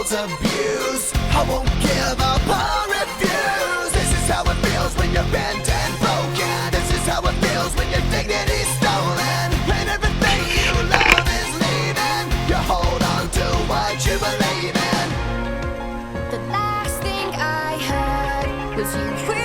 felt abused. I won't give up or refuse. This is how it feels when you're bent and broken. This is how it feels when your dignity's stolen and everything you love is leaving. You hold on to what you believe in. The last thing I heard was you